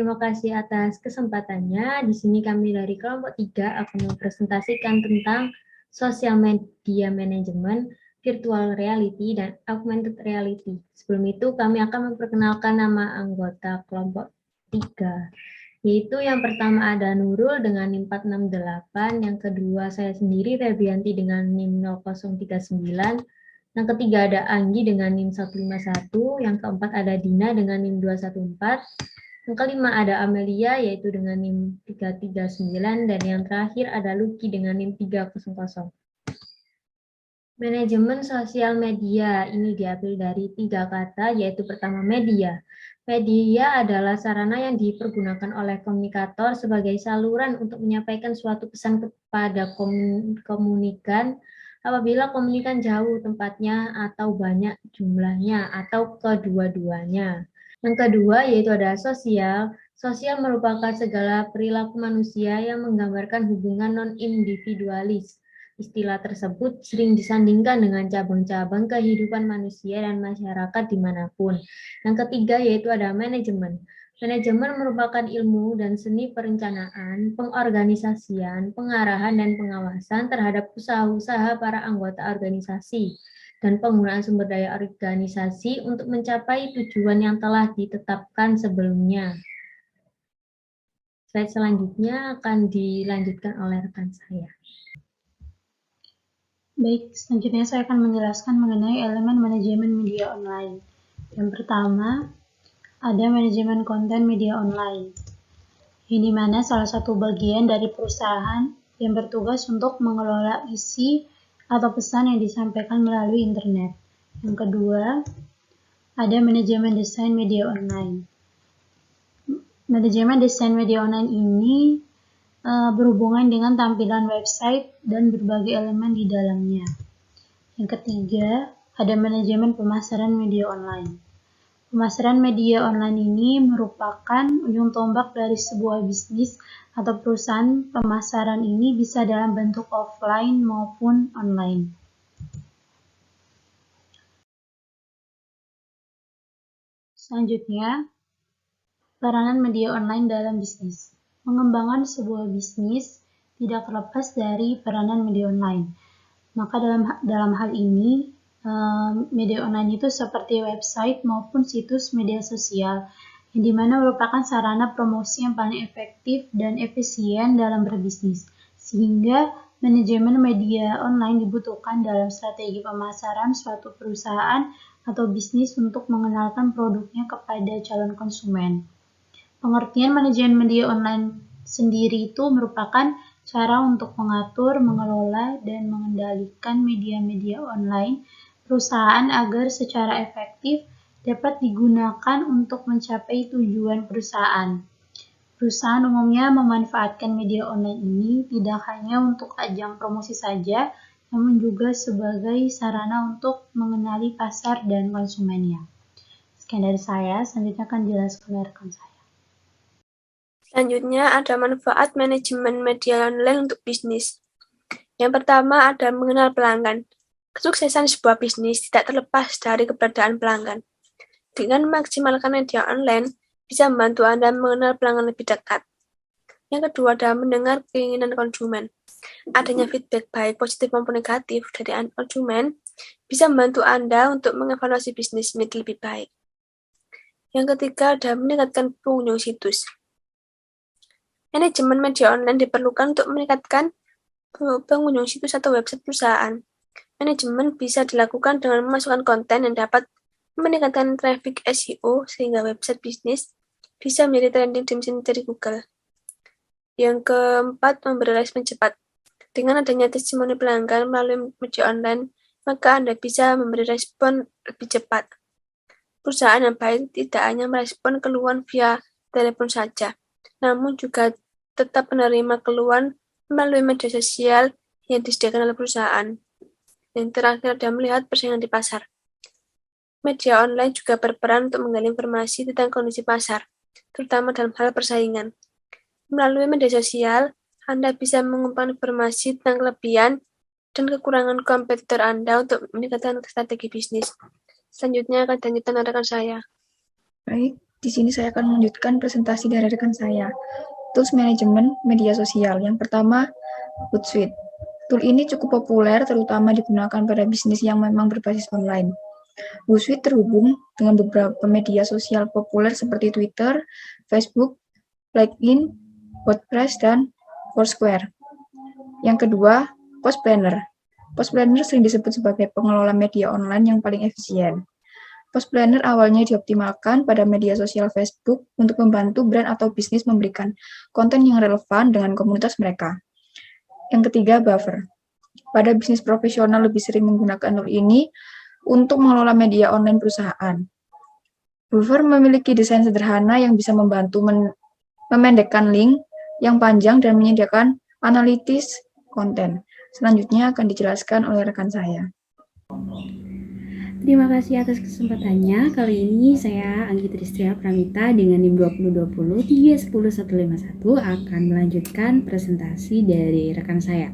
terima kasih atas kesempatannya. Di sini kami dari kelompok 3 akan mempresentasikan tentang social media management, virtual reality, dan augmented reality. Sebelum itu, kami akan memperkenalkan nama anggota kelompok 3, yaitu yang pertama ada Nurul dengan NIM 468, yang kedua saya sendiri Febianti dengan NIM 0039, yang ketiga ada Anggi dengan NIM 151, yang keempat ada Dina dengan NIM 214, yang kelima ada Amelia yaitu dengan NIM 339, dan yang terakhir ada Lucky dengan NIM 300. Manajemen sosial media ini diambil dari 3 kata, yaitu pertama media. Media adalah sarana yang dipergunakan oleh komunikator sebagai saluran untuk menyampaikan suatu pesan kepada komunikan apabila komunikan jauh tempatnya atau banyak jumlahnya atau kedua-duanya. Yang kedua yaitu ada sosial. Sosial merupakan segala perilaku manusia yang menggambarkan hubungan non-individualis. Istilah tersebut sering disandingkan dengan cabang-cabang kehidupan manusia dan masyarakat dimanapun. Yang ketiga yaitu ada manajemen. Manajemen merupakan ilmu dan seni perencanaan, pengorganisasian, pengarahan, dan pengawasan terhadap usaha-usaha para anggota organisasi dan penggunaan sumber daya organisasi untuk mencapai tujuan yang telah ditetapkan sebelumnya. Slide selanjutnya akan dilanjutkan oleh rekan saya. Baik, selanjutnya saya akan menjelaskan mengenai elemen manajemen media online. Yang pertama, ada manajemen konten media online. Ini mana salah satu bagian dari perusahaan yang bertugas untuk mengelola isi atau pesan yang disampaikan melalui internet. Yang kedua, ada manajemen desain media online. Manajemen desain media online ini berhubungan dengan tampilan website dan berbagai elemen di dalamnya. Yang ketiga, ada manajemen pemasaran media online. Pemasaran media online ini merupakan ujung tombak dari sebuah bisnis atau perusahaan. Pemasaran ini bisa dalam bentuk offline maupun online. Selanjutnya, peranan media online dalam bisnis. Mengembangkan sebuah bisnis tidak terlepas dari peranan media online. Maka dalam hal ini, media online itu seperti website maupun situs media sosial, yang dimana merupakan sarana promosi yang paling efektif dan efisien dalam berbisnis. Sehingga manajemen media online dibutuhkan dalam strategi pemasaran suatu perusahaan atau bisnis untuk mengenalkan produknya kepada calon konsumen. Pengertian manajemen media online sendiri itu merupakan cara untuk mengatur, mengelola, dan mengendalikan media-media online perusahaan agar secara efektif dapat digunakan untuk mencapai tujuan perusahaan. Perusahaan umumnya memanfaatkan media online ini tidak hanya untuk ajang promosi saja, namun juga sebagai sarana untuk mengenali pasar dan konsumennya. Sekian dari saya, selanjutnya akan dijelaskan oleh rekan saya. Selanjutnya ada manfaat manajemen media online untuk bisnis. Yang pertama ada mengenal pelanggan. Kesuksesan sebuah bisnis tidak terlepas dari keberadaan pelanggan. Dengan memaksimalkan media online, bisa membantu Anda mengenal pelanggan lebih dekat. Yang kedua ada mendengar keinginan konsumen. Adanya feedback baik positif maupun negatif dari konsumen bisa membantu Anda untuk mengevaluasi bisnis menjadi lebih baik. Yang ketiga ada meningkatkan pengunjung situs. Manajemen media online diperlukan untuk meningkatkan pengunjung situs atau website perusahaan. Manajemen bisa dilakukan dengan memasukkan konten yang dapat meningkatkan traffic SEO sehingga website bisnis bisa menjadi trending di mesin cari Google. Yang keempat, memberi respon cepat. Dengan adanya testimoni pelanggan melalui media online, maka Anda bisa memberi respon lebih cepat. Perusahaan yang baik tidak hanya merespon keluhan via telepon saja, namun juga tetap menerima keluhan melalui media sosial yang disediakan oleh perusahaan. Yang terakhir ada melihat persaingan di pasar. Media online juga berperan untuk menggali informasi tentang kondisi pasar, terutama dalam hal persaingan. Melalui media sosial, Anda bisa mengumpulkan informasi tentang kelebihan dan kekurangan kompetitor Anda untuk meningkatkan strategi bisnis. Selanjutnya akan dilanjutkan rekan saya. Baik, Di sini saya akan melanjutkan presentasi dari rekan saya. Tools manajemen media sosial. Yang pertama, Hootsuite. Tool ini cukup populer, terutama digunakan pada bisnis yang memang berbasis online. Hootsuite terhubung dengan beberapa media sosial populer seperti Twitter, Facebook, LinkedIn, WordPress, dan Foursquare. Yang kedua, Post Planner. Post Planner sering disebut sebagai pengelola media online yang paling efisien. Post Planner awalnya dioptimalkan pada media sosial Facebook untuk membantu brand atau bisnis memberikan konten yang relevan dengan komunitas mereka. Yang ketiga, Buffer. Pada bisnis profesional lebih sering menggunakan tool ini untuk mengelola media online perusahaan. Buffer memiliki desain sederhana yang bisa membantu memendekkan link yang panjang dan menyediakan analitis konten. Selanjutnya akan dijelaskan oleh rekan saya. Terima kasih atas kesempatannya. Kali ini saya Anggi Tristria Pramita dengan NIM 2020 310151 akan melanjutkan presentasi dari rekan saya.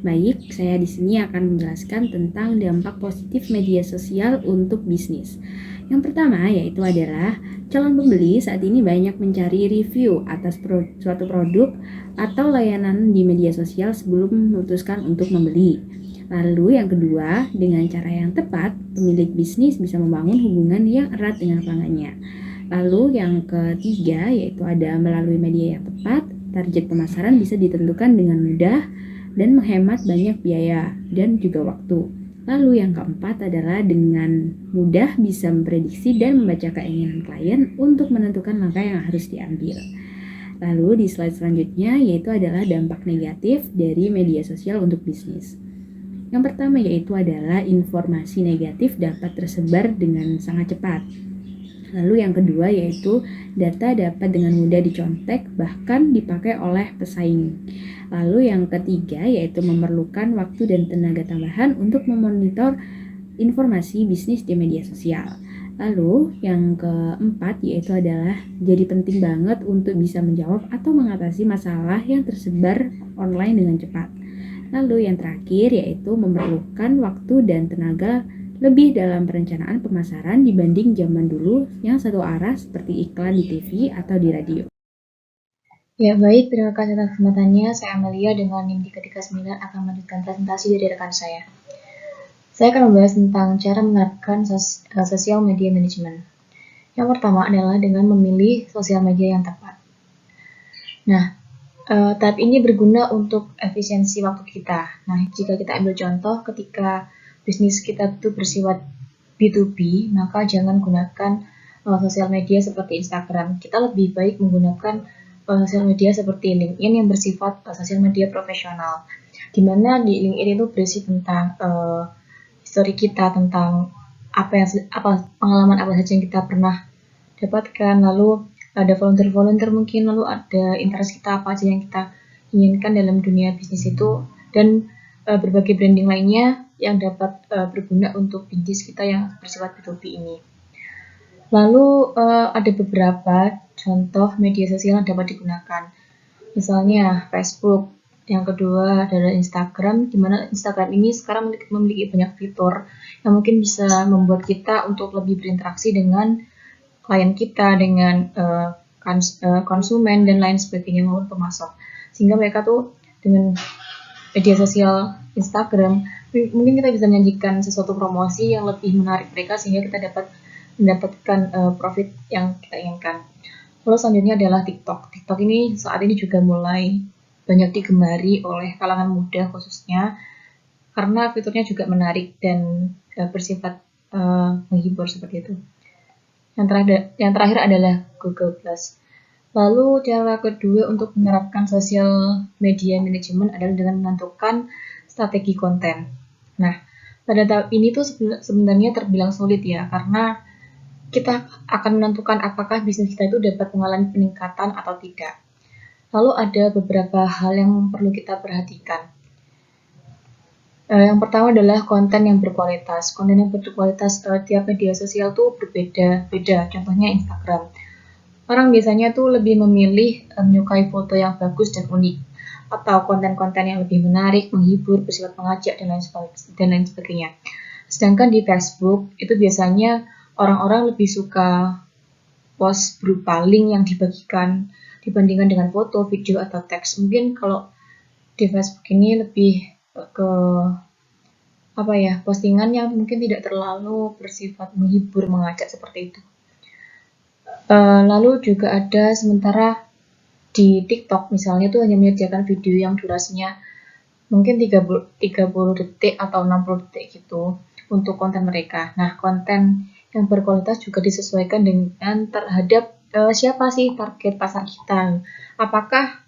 Baik, saya di sini akan menjelaskan tentang dampak positif media sosial untuk bisnis. Yang pertama yaitu adalah calon pembeli saat ini banyak mencari review atas suatu produk atau layanan di media sosial sebelum memutuskan untuk membeli. Lalu yang kedua, dengan cara yang tepat, pemilik bisnis bisa membangun hubungan yang erat dengan pelanggannya. Lalu yang ketiga yaitu ada melalui media yang tepat, target pemasaran bisa ditentukan dengan mudah dan menghemat banyak biaya dan juga waktu. Lalu yang keempat adalah dengan mudah bisa memprediksi dan membaca keinginan klien untuk menentukan langkah yang harus diambil. Lalu di slide selanjutnya yaitu adalah dampak negatif dari media sosial untuk bisnis. Yang pertama yaitu adalah informasi negatif dapat tersebar dengan sangat cepat. Lalu yang kedua yaitu data dapat dengan mudah dicontek bahkan dipakai oleh pesaing. Lalu yang ketiga yaitu memerlukan waktu dan tenaga tambahan untuk memonitor informasi bisnis di media sosial. Lalu yang keempat yaitu adalah jadi penting banget untuk bisa menjawab atau mengatasi masalah yang tersebar online dengan cepat. Lalu yang terakhir yaitu memerlukan waktu dan tenaga lebih dalam perencanaan pemasaran dibanding zaman dulu yang satu arah seperti iklan di TV atau di radio. Ya baik, terima kasih atas kesempatannya. Saya Amelia dengan NIM 339 akan melanjutkan presentasi dari rekan saya. Saya akan membahas tentang cara menerapkan sosial media management. Yang pertama adalah dengan memilih sosial media yang tepat. Nah, tahap ini berguna untuk efisiensi waktu kita. Nah, jika kita ambil contoh ketika bisnis kita itu bersifat B2B, maka jangan gunakan sosial media seperti Instagram. Kita lebih baik menggunakan sosial media seperti LinkedIn yang bersifat sosial media profesional, di mana di LinkedIn itu berisi tentang histori kita, tentang pengalaman apa saja yang kita pernah dapatkan, lalu ada volunteer mungkin, lalu ada interest kita apa aja yang kita inginkan dalam dunia bisnis itu, dan berbagai branding lainnya yang dapat berguna untuk bisnis kita yang bersifat B2B ini. Lalu ada beberapa contoh media sosial yang dapat digunakan. Misalnya Facebook, yang kedua adalah Instagram, di mana Instagram ini sekarang memiliki banyak fitur yang mungkin bisa membuat kita untuk lebih berinteraksi dengan klien kita, dengan konsumen dan lain sebagainya maupun pemasok. Sehingga mereka tuh dengan media sosial Instagram mungkin kita bisa menyajikan sesuatu promosi yang lebih menarik mereka sehingga kita dapat mendapatkan profit yang kita inginkan. Lalu selanjutnya adalah TikTok. TikTok ini saat ini juga mulai banyak digemari oleh kalangan muda khususnya karena fiturnya juga menarik dan bersifat menghibur seperti itu. Yang terakhir adalah Google+. Lalu cara kedua untuk menerapkan sosial media manajemen adalah dengan menentukan strategi konten. Nah, pada tahap ini tuh sebenarnya terbilang sulit ya, karena kita akan menentukan apakah bisnis kita itu dapat mengalami peningkatan atau tidak. Lalu ada beberapa hal yang perlu kita perhatikan. Yang pertama adalah konten yang berkualitas. Konten yang berkualitas tiap media sosial tuh berbeda-beda. Contohnya Instagram. Orang biasanya tuh lebih memilih menyukai foto yang bagus dan unik, atau konten-konten yang lebih menarik, menghibur, bersifat mengajak, dan lain sebagainya. Sedangkan di Facebook itu biasanya orang-orang lebih suka post berupa link yang dibagikan dibandingkan dengan foto, video, atau teks. Mungkin kalau di Facebook ini lebih ke postingan yang mungkin tidak terlalu bersifat menghibur, mengajak seperti itu. Lalu juga ada sementara di TikTok misalnya itu hanya menyediakan video yang durasinya mungkin 30 detik atau 60 detik gitu untuk konten mereka. Nah, konten yang berkualitas juga disesuaikan dengan terhadap siapa sih target pasar kita. Apakah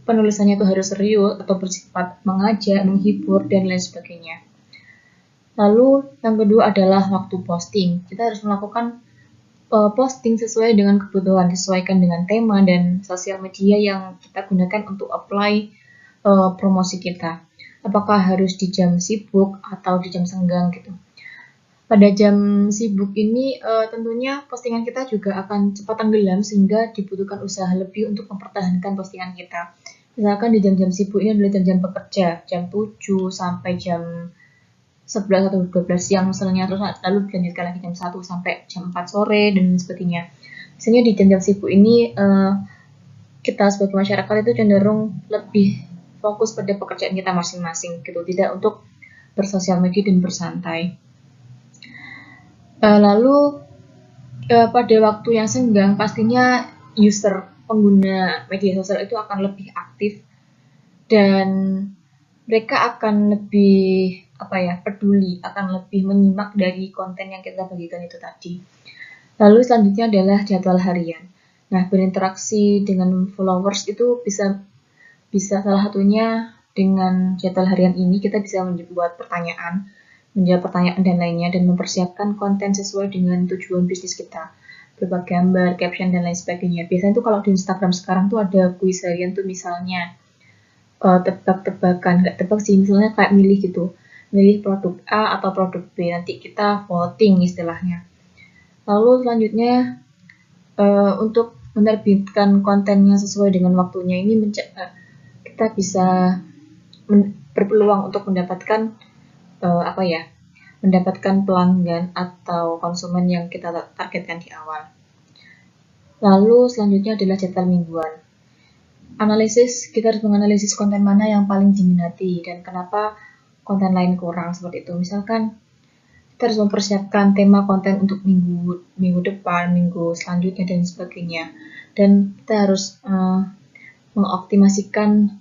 penulisannya itu harus serius atau bersifat mengajak, menghibur, dan lain sebagainya. Lalu yang kedua adalah waktu posting. Kita harus melakukan posting sesuai dengan kebutuhan, disesuaikan dengan tema dan sosial media yang kita gunakan untuk apply promosi kita. Apakah harus di jam sibuk atau di jam senggang gitu. Pada jam sibuk ini tentunya postingan kita juga akan cepat tenggelam sehingga dibutuhkan usaha lebih untuk mempertahankan postingan kita. Misalkan di jam-jam sibuk ini adalah jam-jam bekerja, jam 7 sampai jam 11 atau 12 siang misalnya, terus lalu dilanjutkan lagi jam 1 sampai jam 4 sore dan sebagainya. Biasanya di jam-jam sibuk ini kita sebagai masyarakat itu cenderung lebih fokus pada pekerjaan kita masing-masing gitu, tidak untuk bersosial media dan bersantai. Lalu pada waktu yang senggang pastinya pengguna media sosial itu akan lebih aktif dan mereka akan lebih peduli, akan lebih menyimak dari konten yang kita bagikan itu tadi. Lalu selanjutnya adalah jadwal harian. Nah, berinteraksi dengan followers itu bisa salah satunya dengan jadwal harian ini kita bisa membuat pertanyaan, menjawab pertanyaan dan lainnya, dan mempersiapkan konten sesuai dengan tujuan bisnis kita, berupa gambar, caption, dan lain sebagainya. Biasanya tuh kalau di Instagram sekarang tuh ada kuis harian tuh misalnya tebak-tebakan, nggak tebak sih, misalnya kayak milih gitu, milih produk A atau produk B, nanti kita voting istilahnya. Lalu selanjutnya untuk menerbitkan kontennya sesuai dengan waktunya ini kita bisa berpeluang untuk mendapatkan mendapatkan pelanggan atau konsumen yang kita targetkan di awal. Lalu selanjutnya adalah jadwal mingguan. Kita harus menganalisis konten mana yang paling diminati dan kenapa konten lain kurang seperti itu. Misalkan kita harus mempersiapkan tema konten untuk minggu depan, minggu selanjutnya dan sebagainya. Dan kita harus mengoptimasikan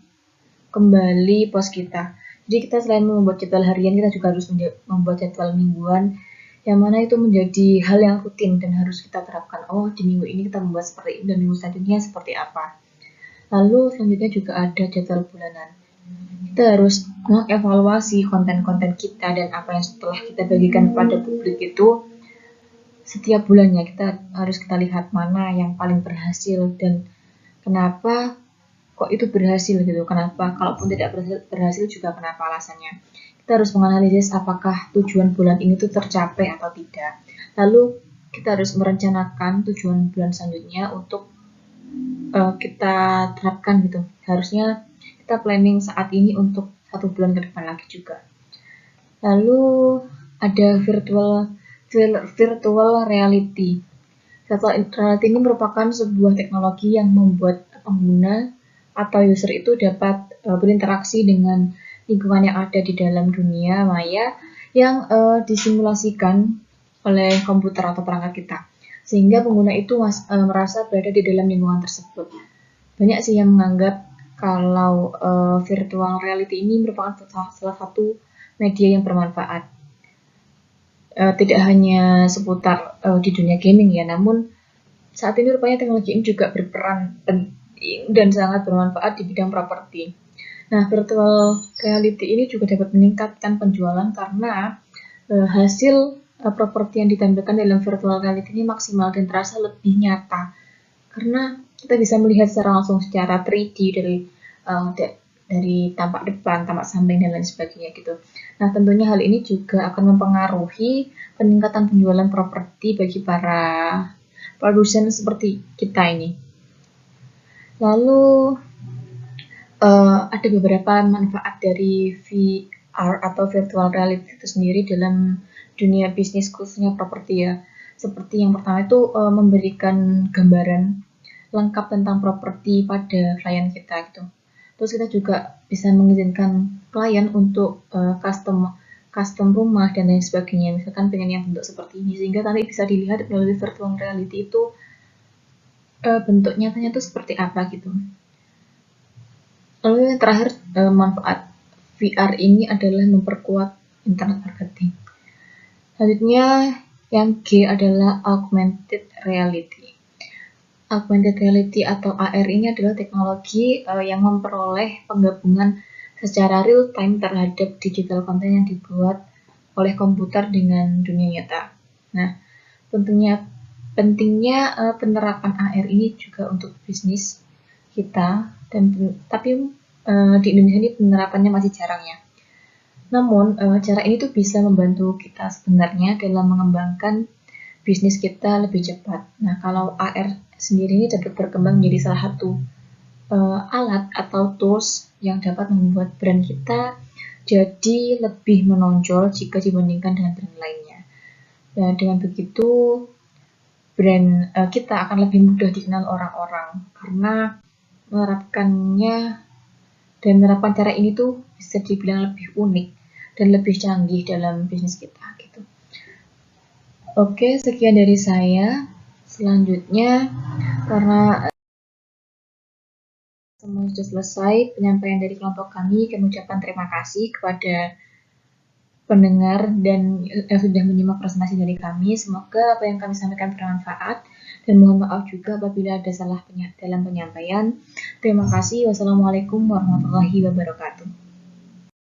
kembali post kita. Jadi kita selain membuat jadwal harian, kita juga harus membuat jadwal mingguan, yang mana itu menjadi hal yang rutin dan harus kita terapkan. Oh, di minggu ini kita membuat seperti ini dan minggu selanjutnya seperti apa. Lalu selanjutnya juga ada jadwal bulanan. Kita harus mengevaluasi konten-konten kita dan apa yang setelah kita bagikan kepada publik itu setiap bulannya. Kita lihat mana yang paling berhasil dan kenapa kok itu berhasil gitu. Kenapa kalaupun tidak berhasil juga kenapa alasannya. Kita harus menganalisis apakah tujuan bulan ini tuh tercapai atau tidak. Lalu kita harus merencanakan tujuan bulan selanjutnya untuk kita terapkan gitu. Harusnya kita planning saat ini untuk 1 bulan ke depan lagi juga. Lalu ada virtual reality. Virtual reality ini merupakan sebuah teknologi yang membuat pengguna atau user itu dapat berinteraksi dengan lingkungan yang ada di dalam dunia maya yang disimulasikan oleh komputer atau perangkat kita, sehingga pengguna itu merasa berada di dalam lingkungan tersebut. Banyak sih yang menganggap kalau virtual reality ini merupakan salah satu media yang bermanfaat. Tidak hanya seputar di dunia gaming ya, namun saat ini rupanya teknologi ini juga berperan penting dan sangat bermanfaat di bidang properti. Nah, virtual reality ini juga dapat meningkatkan penjualan karena hasil properti yang ditampilkan dalam virtual reality ini maksimal dan terasa lebih nyata. Karena kita bisa melihat secara langsung secara 3D dari tampak depan, tampak samping, dan lain sebagainya gitu. Nah, tentunya hal ini juga akan mempengaruhi peningkatan penjualan properti bagi para produsen seperti kita ini. Lalu ada beberapa manfaat dari VR atau virtual reality itu sendiri dalam dunia bisnis khususnya properti ya. Seperti yang pertama itu memberikan gambaran lengkap tentang properti pada klien kita gitu. Terus kita juga bisa mengizinkan klien untuk custom rumah dan lain sebagainya. Misalkan pengen yang bentuk seperti ini, sehingga nanti bisa dilihat melalui virtual reality itu bentuk nyatanya itu seperti apa gitu. Lalu yang terakhir, manfaat VR ini adalah memperkuat internet marketing. Selanjutnya yang G adalah augmented reality. Augmented reality atau AR ini adalah teknologi yang memperoleh penggabungan secara real time terhadap digital content yang dibuat oleh komputer dengan dunia nyata. Nah, pentingnya penerapan AR ini juga untuk bisnis kita, tapi di Indonesia ini penerapannya masih jarang ya. Namun, cara ini tuh bisa membantu kita sebenarnya dalam mengembangkan bisnis kita lebih cepat. Nah, kalau AR sendiri ini dapat berkembang menjadi salah satu alat atau tools yang dapat membuat brand kita jadi lebih menonjol jika dibandingkan dengan brand lainnya. Dan dengan begitu, brand kita akan lebih mudah dikenal orang-orang karena menerapkannya dan menerapkan cara ini tuh bisa dibilang lebih unik dan lebih canggih dalam bisnis kita gitu. Oke, sekian dari saya. Selanjutnya, karena semua sudah selesai penyampaian dari kelompok kami ucapkan terima kasih kepada pendengar dan yang sudah menyimak presentasi dari kami. Semoga apa yang kami sampaikan bermanfaat dan mohon maaf juga apabila ada salah dalam penyampaian. Terima kasih. Wassalamualaikum warahmatullahi wabarakatuh.